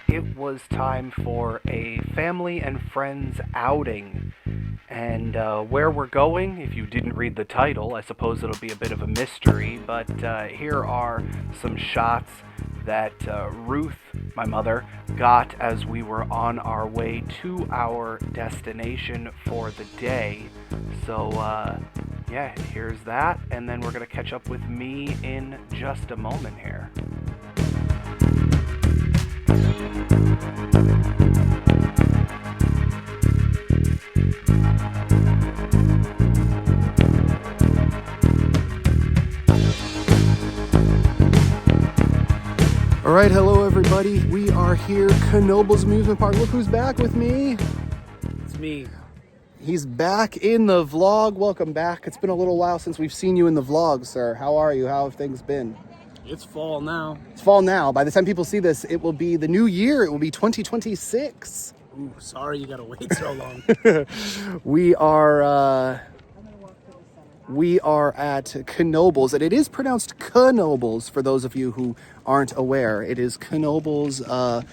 It was time for a family and friends outing. And where we're going, if you didn't read the title, I suppose it'll be a bit of a mystery, but here are some shots that Ruth, my mother, got as we were on our way to our destination for the day. So, yeah, here's that, and then we're going to catch up with me in just a moment here. All right, hello everybody. We are here, Knoebels Amusement Park. Look who's back with me. It's me. He's back in the vlog. Welcome back. It's been a little while since we've seen you in the vlog, sir. How are you? How have things been? It's fall now. It's fall now. By the time people see this, it will be the new year. It will be 2026. Ooh, sorry you gotta wait so long. We are at Knoebels, and it is pronounced Knoebels for those of you who aren't aware. It is Knoebels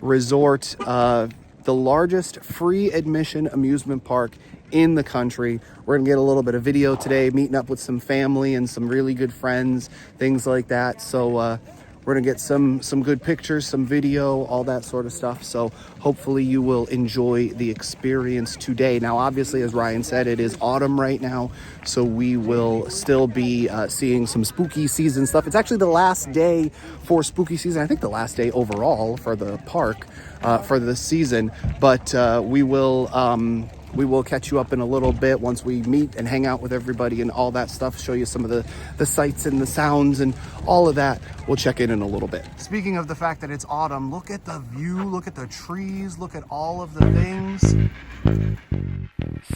Resort, the largest free admission amusement park in the country. We're gonna get a little bit of video today, meeting up with some family and some really good friends, things like that. So we're gonna get some good pictures, some video, all that sort of stuff. So hopefully you will enjoy the experience today. Now, obviously, as Ryan said, it is autumn right now, so we will still be seeing some spooky season stuff. It's actually the last day for spooky season. I think the last day overall for the park for the season, but we will catch you up in a little bit once we meet and hang out with everybody and all that stuff, show you some of the sights and the sounds and all of that. We'll check in a little bit. Speaking of the fact that it's autumn, look at the view, look at the trees, look at all of the things.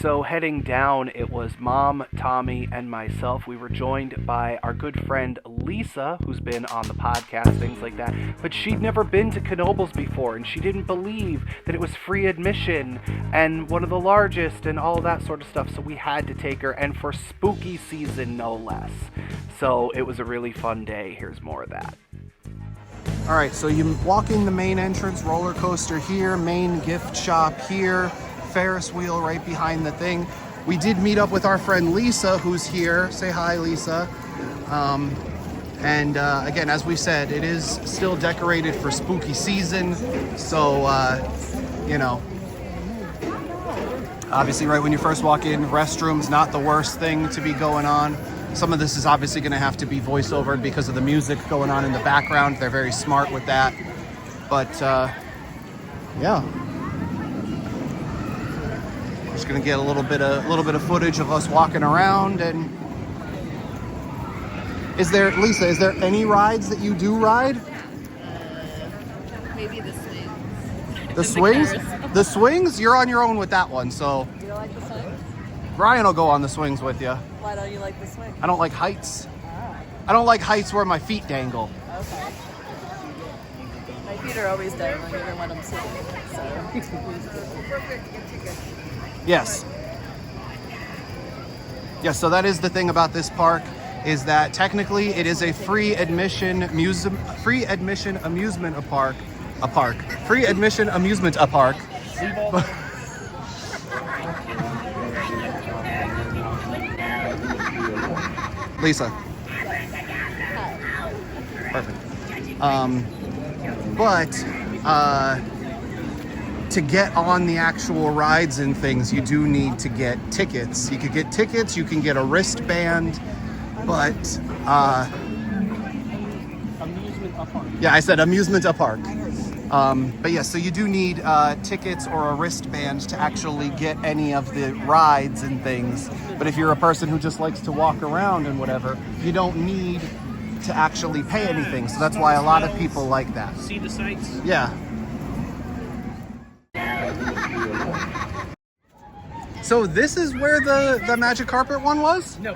So heading down, it was Mom, Tommy, and myself. We were joined by our good friend Lisa, who's been on the podcast, things like that. But she'd never been to Knoebels before, and she didn't believe that it was free admission and one of the largest and all that sort of stuff. So we had to take her, and for spooky season, no less. So it was a really fun day. Here's more of that. All right, so you're walking the main entrance, roller coaster here, main gift shop here, Ferris wheel right behind the thing. We did meet up with our friend Lisa, who's here. Say hi, Lisa. Again, as we said, it is still decorated for spooky season. So, you know, obviously right when you first walk in, restrooms, not the worst thing to be going on. Some of this is obviously going to have to be voiceovered because of the music going on in the background. They're very smart with that. But, yeah. Just gonna get a little bit of footage of us walking around. And is there any rides that you do ride? Maybe the swings. The swings? The swings? You're on your own with that one. So You don't like the swings? Ryan will go on the swings with you. Why don't you like the swings? I don't like heights. I don't like heights where my feet dangle. Okay. My feet are always dangling even when I'm sitting. So. Yes. Yes, so that is the thing about this park, is that technically it is a free admission amusement park. Lisa. Perfect. To get on the actual rides and things, you do need to get tickets. You could get tickets, you can get a wristband, but Amusement park. yeah, I said amusement park. But yeah, so you do need tickets or a wristband to actually get any of the rides and things. But if you're a person who just likes to walk around and whatever, you don't need to actually pay anything. So that's why a lot of people like that. See the sights? Yeah. So this is where the magic carpet one was? No.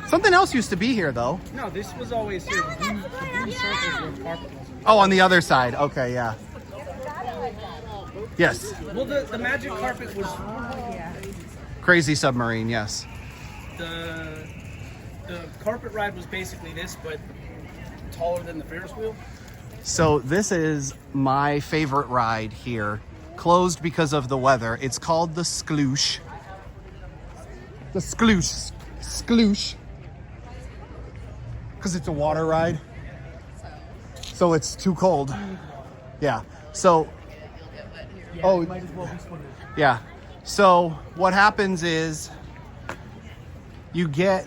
Something else used to be here though. No, this was always here. The blue circles where the carpet was. Oh, on the other side. Okay, yeah. Yes. Well, the magic carpet was Crazy Submarine, yes. the carpet ride was basically this, but taller than the Ferris wheel. So this is my favorite ride here. Closed because of the weather. It's called the Skloosh. The Skloosh. Skloosh. Because it's a water ride. So it's too cold. Yeah. So, oh, Might as well be swimming. yeah. So what happens is you get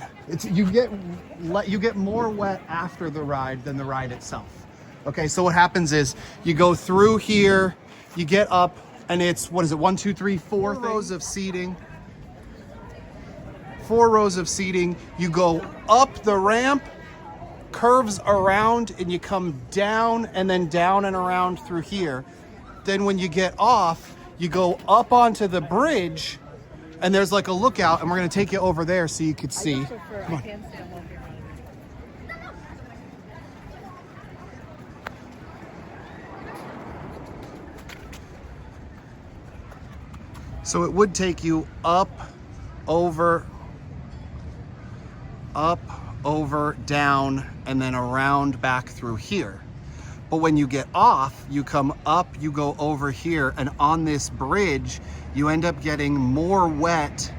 more wet after the ride than the ride itself. Okay, so what happens is you go through here, you get up, and it's, what is it, 1, 2, 3, 4 rows of seating. 4 rows of seating. You go up the ramp, curves around, and you come down and then down and around through here. Then when you get off, you go up onto the bridge, and there's like a lookout, and we're gonna take you over there so you could see. Come on. So it would take you up, over, down, and then around back through here. But when you get off, you come up, you go over here, and on this bridge, you end up getting more wet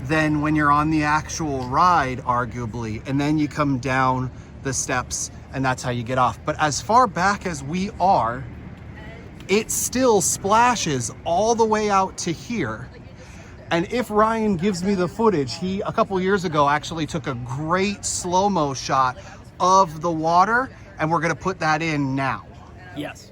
than when you're on the actual ride, arguably. And then you come down the steps, and that's how you get off. But as far back as we are, it still splashes all the way out to here. And if Ryan gives me the footage, he, a couple years ago, actually took a great slow-mo shot of the water, and we're gonna put that in now. Yes.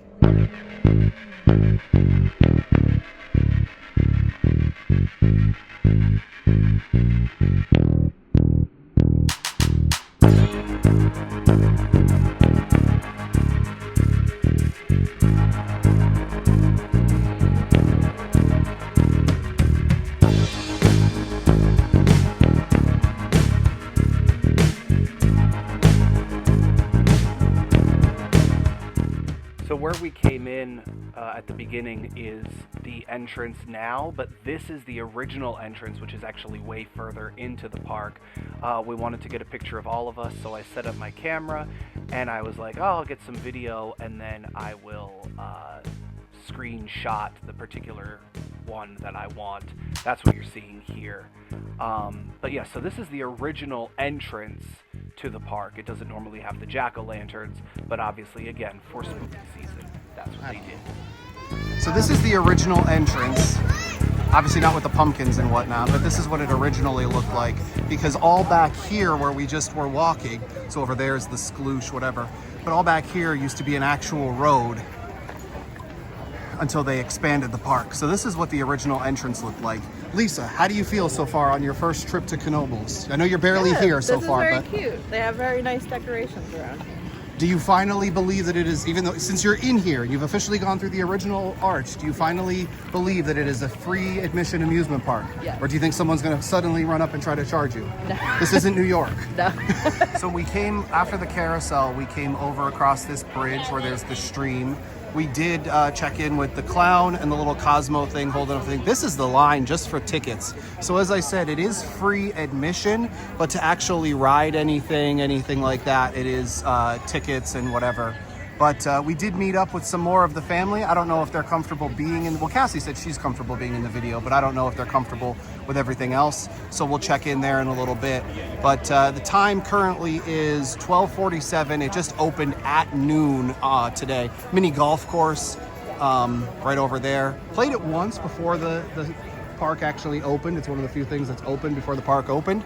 So where we came in at the beginning is the entrance now, but this is the original entrance, which is actually way further into the park. We wanted to get a picture of all of us, so I set up my camera, and I was like, oh, I'll get some video, and then I will screenshot the particular one that I want. That's what you're seeing here. But yeah, so this is the original entrance to the park. It doesn't normally have the jack-o'-lanterns, but obviously, again, for spooky season, that's what they did. So this is the original entrance. Obviously not with the pumpkins and whatnot, but this is what it originally looked like. Because all back here where we just were walking, so over there is the Skloosh, whatever, but all back here used to be an actual road until they expanded the park. So this is what the original entrance looked like. Lisa, how do you feel so far on your first trip to Knoebels? I know you're barely here so far, This is but very cute. They have very nice decorations around here. do you finally believe that it is, even though since you're in here, you've officially gone through the original arch, do you finally believe that it is a free admission amusement park? Yes. Or do you think someone's gonna suddenly run up and try to charge you? No. This isn't New York. No. So we came, after the carousel, we came over across this bridge where there's the stream. We did check in with the clown and the little Cosmo thing holding up the thing. This is the line just for tickets. So as I said, it is free admission, but to actually ride anything like that, it is tickets and whatever. But we did meet up with some more of the family. I don't know if they're comfortable being in, well, Cassie said she's comfortable being in the video, but I don't know if they're comfortable with everything else. So we'll check in there in a little bit. But the time currently is 12:47. It just opened at noon today. Mini golf course right over there. Played it once before the park actually opened. It's one of the few things that's open before the park opened.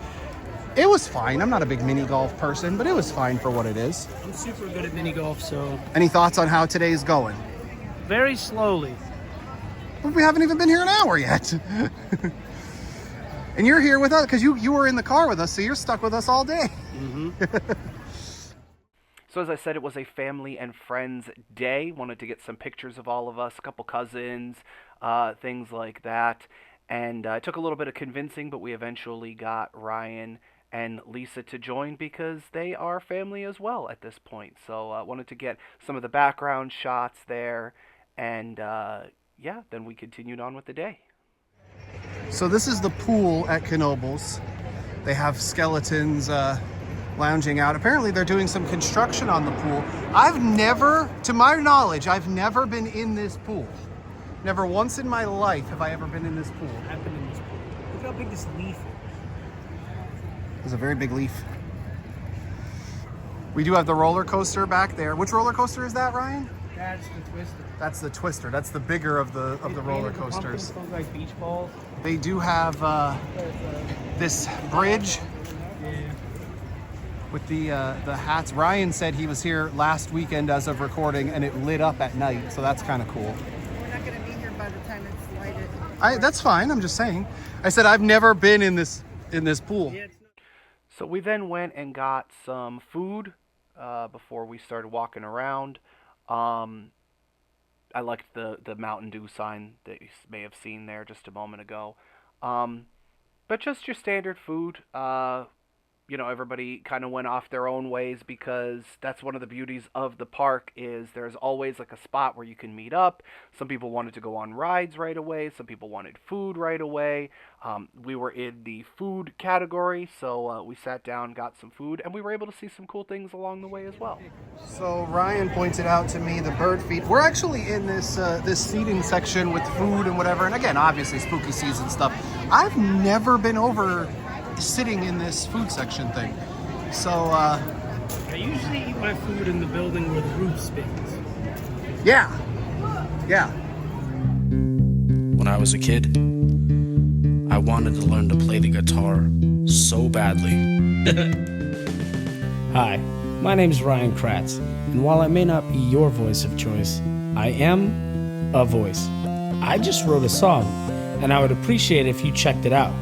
It was fine. I'm not a big mini golf person, but it was fine for what it is. I'm super good at mini golf, so Any thoughts on how today's going? very slowly. But we haven't even been here an hour yet. And you're here with us because you were in the car with us, so you're stuck with us all day. So as I said, it was a family and friends day. Wanted to get some pictures of all of us, a couple cousins, things like that. And it took a little bit of convincing, but we eventually got Ryan and Lisa to join because they are family as well at this point. So I wanted to get some of the background shots there. And yeah, then we continued on with the day. So this is the pool at Knoebels. They have skeletons lounging out. Apparently they're doing some construction on the pool. I've never, to my knowledge, I've never been in this pool. Never once in my life have I ever been in this pool. I've been in this pool. Look how big this leaf is. It's a very big leaf. We do have the roller coaster back there. Which roller coaster is that, Ryan? That's the Twister. That's the Twister. That's the bigger of the roller coasters. Pumpkins look like beach balls. They do have this bridge with the hats. Ryan said he was here last weekend as of recording, and it lit up at night, so that's kind of cool. We're not going to be here by the time it's lighted. That's fine. I'm just saying. I said I've never been in this pool. So we then went and got some food before we started walking around. I liked the Mountain Dew sign that you may have seen there just a moment ago. But just your standard food. Everybody kind of went off their own ways because that's one of the beauties of the park is there's always like a spot where you can meet up. Some people wanted to go on rides right away. Some people wanted food right away. We were in the food category, so we sat down, got some food, and we were able to see some cool things along the way as well. So Ryan pointed out to me the bird feed. We're actually in this seating section with food and whatever. And again, obviously spooky season stuff. I've never been over sitting in this food section thing. So I usually eat my food in the building where the roof spins. yeah. When I was a kid, I wanted to learn to play the guitar so badly. Hi, my name is Ryan Kratz, and while I may not be your voice of choice, I am a voice. I just wrote a song, and I would appreciate it if you checked it out.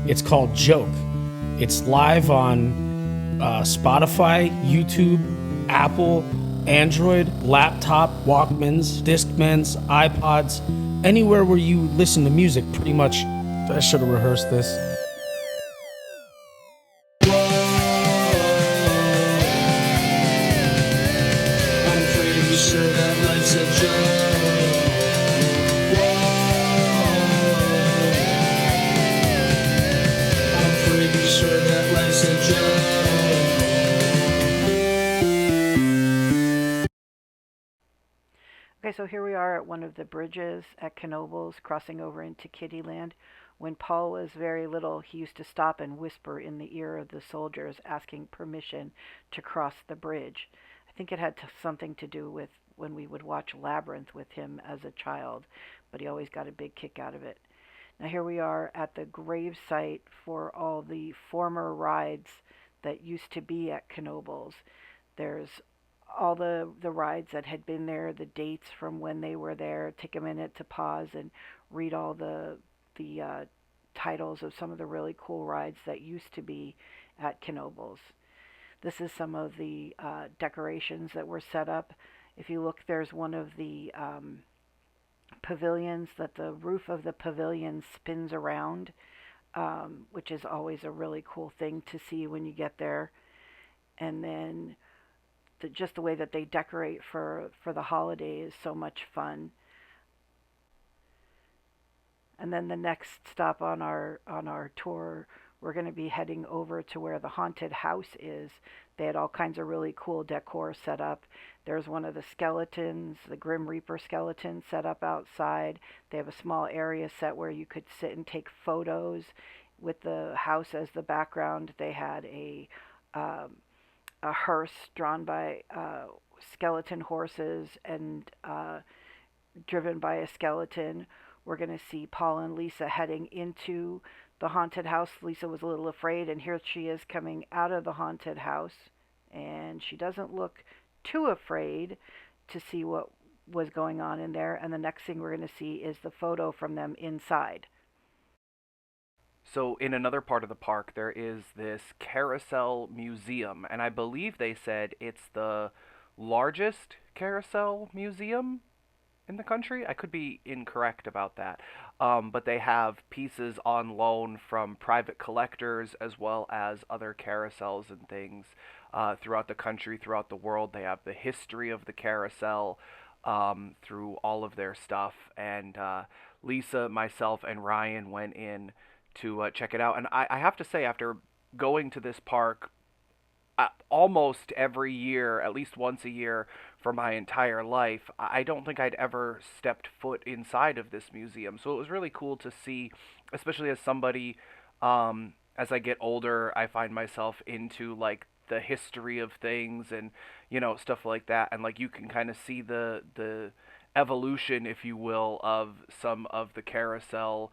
It's called Joke. It's live on Spotify, YouTube, Apple, Android, laptop, Walkmans, Discmans, iPods, anywhere where you listen to music pretty much. I should have rehearsed this. I'm pretty sure that life's a joke. I'm pretty sure that life's a joke. Okay, so here we are at one of the bridges at Knoebels, crossing over into Kittyland. When Paul was very little, he used to stop and whisper in the ear of the soldiers, asking permission to cross the bridge. I think it had something to do with when we would watch Labyrinth with him as a child, but he always got a big kick out of it. Now here we are at the grave site for all the former rides that used to be at Knoebels. There's all the rides that had been there, the dates from when they were there. Take a minute to pause and read all the titles of some of the really cool rides that used to be at Knoebels. This is some of the decorations that were set up. If you look, there's one of the pavilions that the roof of the pavilion spins around, which is always a really cool thing to see when you get there. And then just the way that they decorate for the holiday is so much fun. And then the next stop on our tour, we're going to be heading over to where the haunted house is. They had all kinds of really cool decor set up. There's one of the skeletons, the Grim Reaper skeleton, set up outside. They have a small area set where you could sit and take photos with the house as the background. They had a hearse drawn by skeleton horses and driven by a skeleton. We're going to see Paul and Lisa heading into the haunted house. Lisa was a little afraid, and here she is coming out of the haunted house, and she doesn't look too afraid to see what was going on in there. And the next thing we're going to see is the photo from them inside. So in another part of the park, there is this carousel museum, and I believe they said it's the largest carousel museum in the country. I could be incorrect about that. But they have pieces on loan from private collectors as well as other carousels and things throughout the country, throughout the world. They have the history of the carousel through all of their stuff. And Lisa, myself, and Ryan went in to check it out. And I have to say, after going to this park almost every year, at least once a year for my entire life. I don't think I'd ever stepped foot inside of this museum. So it was really cool to see, especially as somebody, as I get older, I find myself into like the history of things and, stuff like that. And like you can kind of see the evolution, if you will, of some of the carousel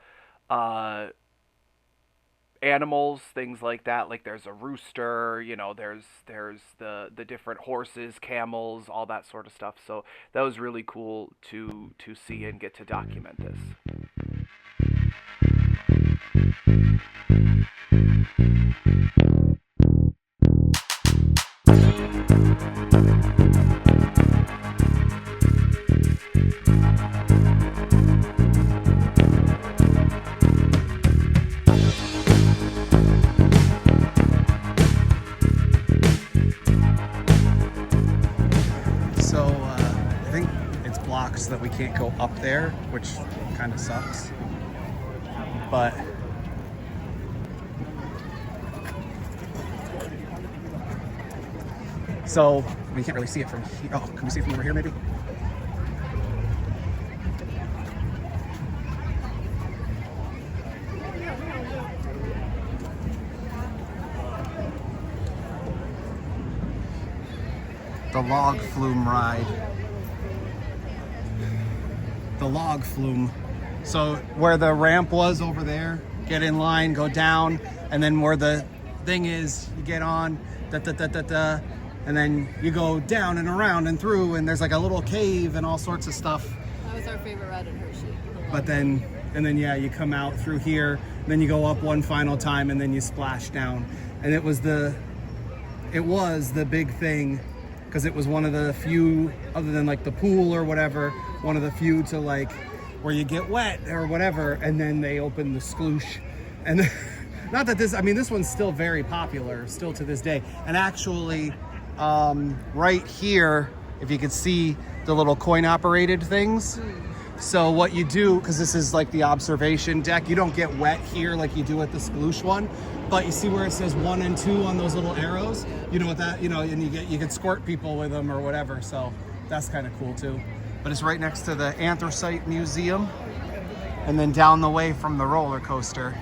uh, animals, things like that. Like there's a rooster, there's the different horses, camels, all that sort of stuff. So that was really cool to see and get to document this. I think it's blocked so that we can't go up there, which kind of sucks. But so we can't really see it from here. Oh, can we see it from over here maybe? The log flume ride. The log flume. So where the ramp was over there, get in line, go down, and then where the thing is, you get on, and then you go down and around and through, and there's like a little cave and all sorts of stuff. That was our favorite ride in Hershey. But then, yeah, you come out through here, then you go up one final time, and then you splash down. And it was the big thing, because it was one of the few, other than like the pool or whatever, one of the few to like where you get wet or whatever, and then they open the sploosh. And not that this one's still very popular, still to this day. And actually, right here, if you could see the little coin operated things. So what you do, because this is like the observation deck, you don't get wet here like you do at the sploosh one, but you see where it says 1 and 2 on those little arrows, what that, and you can squirt people with them or whatever. So that's kind of cool too. But it's right next to the Anthracite Museum, and then down the way from the roller coaster.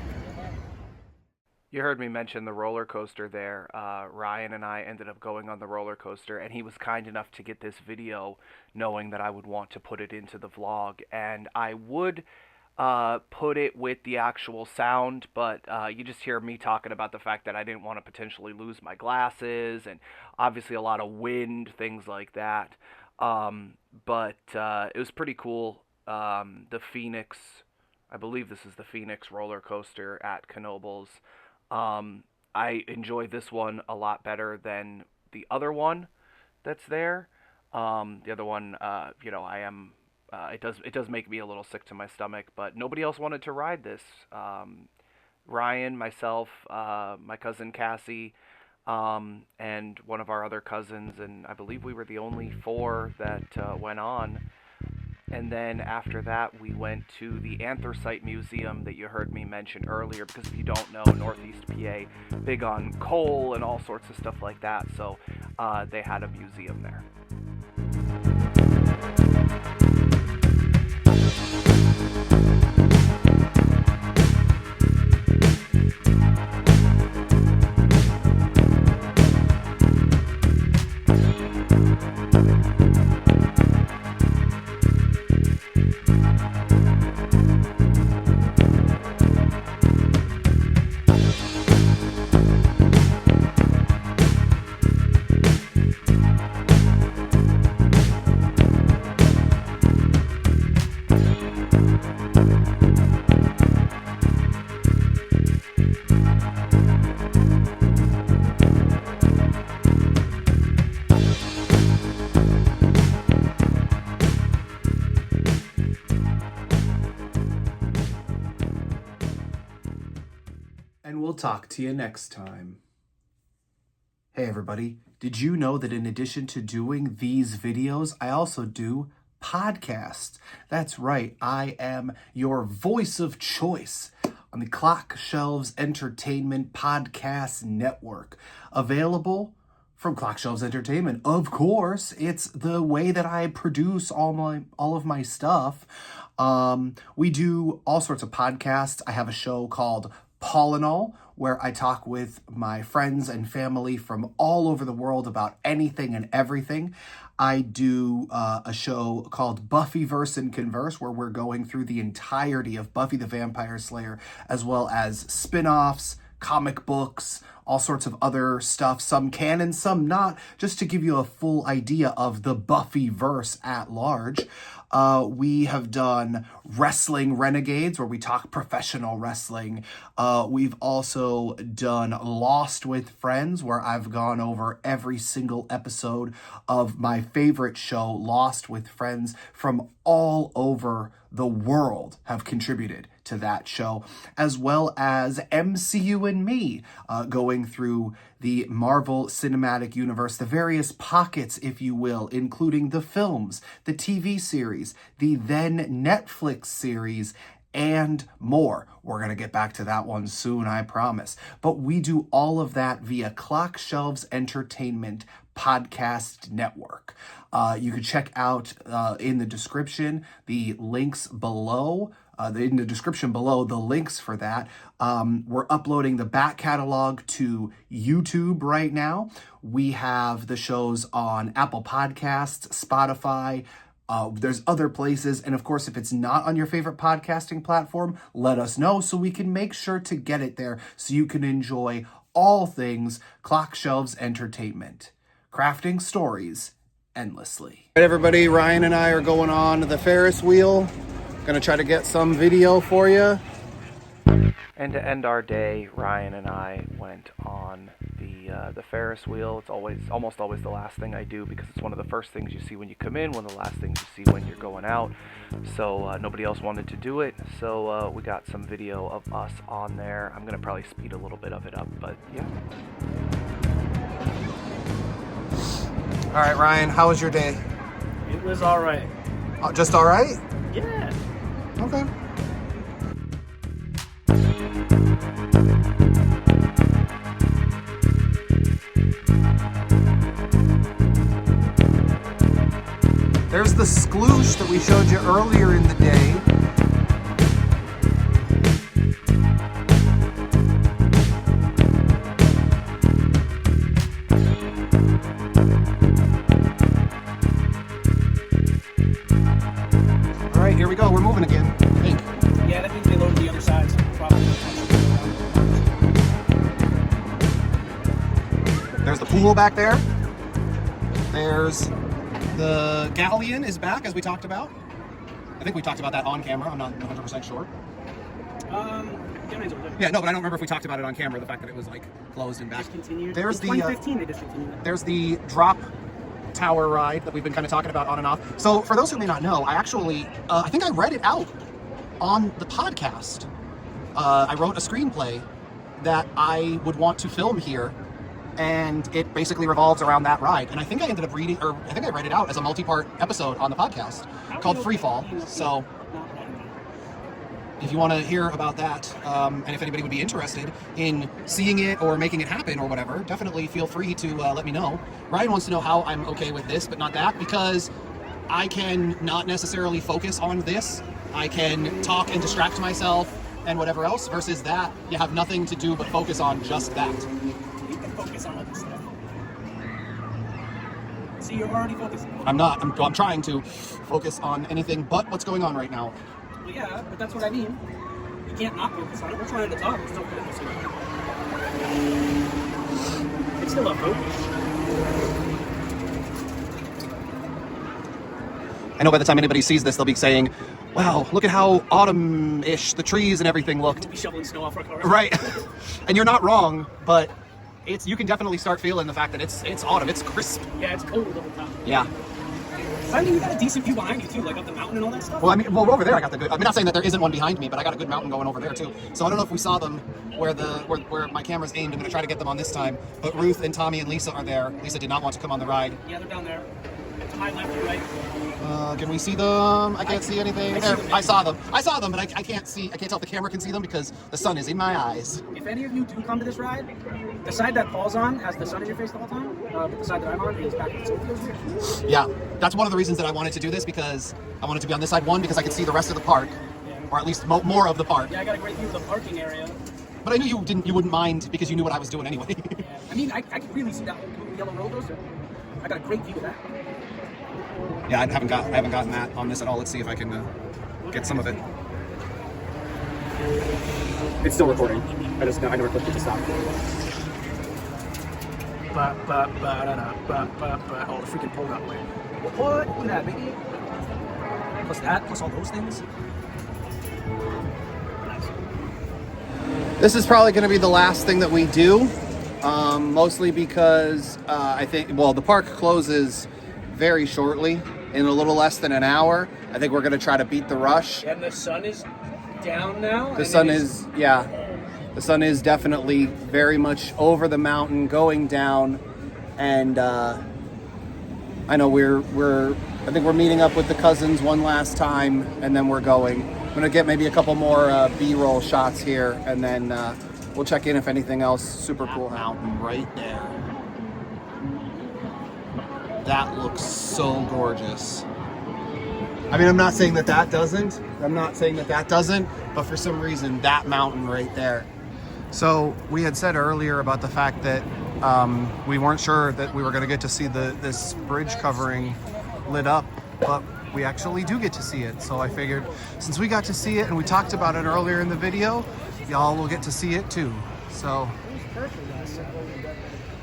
You heard me mention the roller coaster there. Ryan and I ended up going on the roller coaster, and he was kind enough to get this video knowing that I would want to put it into the vlog. And I would put it with the actual sound, but you just hear me talking about the fact that I didn't want to potentially lose my glasses, and obviously a lot of wind, things like that. But it was pretty cool. The Phoenix, I believe this is the Phoenix roller coaster at Knoebels. I enjoy this one a lot better than the other one that's there. The other one, it does make me a little sick to my stomach, but nobody else wanted to ride this. Ryan, myself, my cousin Cassie, and one of our other cousins, and I believe we were the only 4 that went on. And then after that, we went to the Anthracite Museum that you heard me mention earlier, because if you don't know, Northeast PA, big on coal and all sorts of stuff like that, so they had a museum there. And we'll talk to you next time. Hey everybody, did you know that in addition to doing these videos, I also do podcasts? That's right, I am your voice of choice on the Clock Shelves Entertainment Podcast Network, available from Clock Shelves Entertainment. Of course, it's the way that I produce all of my stuff. We do all sorts of podcasts. I have a show called Paul and All, where I talk with my friends and family from all over the world about anything and everything. I do a show called Buffyverse and Converse, where we're going through the entirety of Buffy the Vampire Slayer, as well as spin-offs, comic books, all sorts of other stuff, some canon, some not, just to give you a full idea of the Buffyverse at large. We have done Wrestling Renegades, where we talk professional wrestling. We've also done Lost with Friends, where I've gone over every single episode of my favorite show, Lost with Friends, from all over the world have contributed to that show, as well as MCU and Me, going through the Marvel Cinematic Universe, the various pockets, if you will, including the films, the TV series, the then Netflix series, and more. We're going to get back to that one soon, I promise. But we do all of that via Clock Shelves Entertainment Podcast Network. You can check out in the description the links below. In the description below, the links for that. We're uploading the back catalog to YouTube right now. We have the shows on Apple Podcasts, Spotify. There's other places. And of course, if it's not on your favorite podcasting platform, let us know so we can make sure to get it there so you can enjoy all things Clock Shelves Entertainment. Crafting stories endlessly. All right, everybody, Ryan and I are going on the Ferris wheel. Gonna try to get some video for you. And to end our day, Ryan and I went on the Ferris wheel. It's almost always the last thing I do because it's one of the first things you see when you come in, one of the last things you see when you're going out. So nobody else wanted to do it, so we got some video of us on there. I'm gonna probably speed a little bit of it up, but yeah. All right, Ryan, how was your day? It was all right. Just all right? Yeah. Okay. There's the skloosh that we showed you earlier in the day. All right, here we go. We're moving again, I think. Yeah, that means they load the other side. So probably. There's the pool back there. There's the galleon is back, as we talked about. I think we talked about that on camera. I'm not 100% sure. Yeah, no, but I don't remember if we talked about it on camera, the fact that it was like closed and back. Discontinued. There's In 2015 they discontinued it. There's the drop tower ride that we've been kind of talking about on and off. So for those who may not know, I actually, I think I read it out on the podcast. I wrote a screenplay that I would want to film here, and it basically revolves around that ride. And I think I ended up reading, or I think I read it out as a multi-part episode on the podcast called Freefall. So if you want to hear about that, and if anybody would be interested in seeing it or making it happen or whatever, definitely feel free to let me know. Ryan wants to know how I'm okay with this, but not that, because I can not necessarily focus on this. I can talk and distract myself and whatever else, versus that, you have nothing to do but focus on just that. You can focus on other stuff. See, you're already focusing. I'm not. I'm trying to focus on anything but what's going on right now. Well, yeah, but that's what I mean. You can't not focus on it. We're trying to talk. It's still focusing on it. It's still a focus. I know by the time anybody sees this, they'll be saying, wow, look at how autumn-ish the trees and everything looked. We'll be shoveling snow off our cars. Right. And you're not wrong, but you can definitely start feeling the fact that it's autumn. It's crisp. Yeah, it's cold all the time. Yeah. I mean, you got a decent view behind you too, like up the mountain and all that stuff. Well, over there I got the good. I'm not saying that there isn't one behind me, but I got a good mountain going over there too. So I don't know if we saw them where my camera's aimed. I'm going to try to get them on this time. But Ruth and Tommy and Lisa are there. Lisa did not want to come on the ride. Yeah, they're down there. To my left, your right. Can we see them? I can't see anything. There, I saw them. I saw them, but I can't see. I can't tell if the camera can see them because the sun is in my eyes. If any of you do come to this ride, the side that Paul's on has the sun in your face the whole time, but the side that I'm on is back at the Yeah, that's one of the reasons that I wanted to do this, because I wanted to be on this side. One, because I could see the rest of the park, or at least more of the park. Yeah, I got a great view of the parking area. But I knew you wouldn't mind because you knew what I was doing anyway. Yeah. I mean, I could really see that whole yellow roller coaster. I got a great view of that. Yeah, I haven't gotten that on this at all. Let's see if I can get some of it. It's still recording. I never clicked it to stop. Oh, the freaking pole got away. What? Look at that, baby. Plus that, plus all those things. Nice. This is probably going to be the last thing that we do, mostly because I think, well, the park closes very shortly, in a little less than an hour. I think we're going to try to beat the rush. And the sun is down now? The sun is definitely very much over the mountain, going down, and I know I think we're meeting up with the cousins one last time, and then we're going. I'm gonna get maybe a couple more B-roll shots here, and then we'll check in if anything else super cool. Mountain right there. That looks so gorgeous. I mean, I'm not saying that doesn't, but for some reason, that mountain right there. So we had said earlier about the fact that we weren't sure that we were gonna get to see this bridge covering lit up, but we actually do get to see it. So I figured since we got to see it and we talked about it earlier in the video, y'all will get to see it too. So.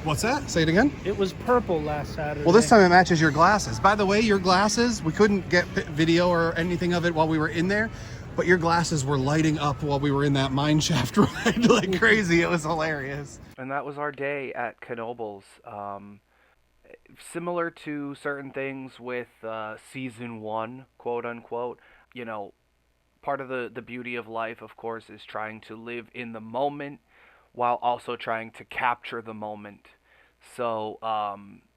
What's that? Say it again? It was purple last Saturday. Well, this time it matches your glasses. By the way, your glasses, we couldn't get video or anything of it while we were in there, but your glasses were lighting up while we were in that mine shaft ride like crazy. It was hilarious. And that was our day at Knoebels. Similar to certain things with season 1, quote unquote, you know, part of the beauty of life, of course, is trying to live in the moment while also trying to capture the moment. So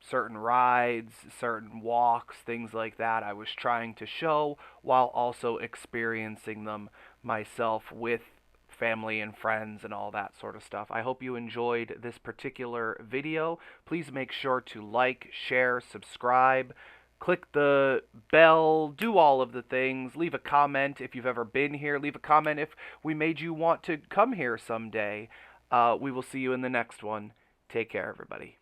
certain rides, certain walks, things like that, I was trying to show while also experiencing them myself with family and friends and all that sort of stuff. I hope you enjoyed this particular video. Please make sure to like, share, subscribe, click the bell, do all of the things. Leave a comment if you've ever been here. Leave a comment if we made you want to come here someday. We will see you in the next one. Take care, everybody.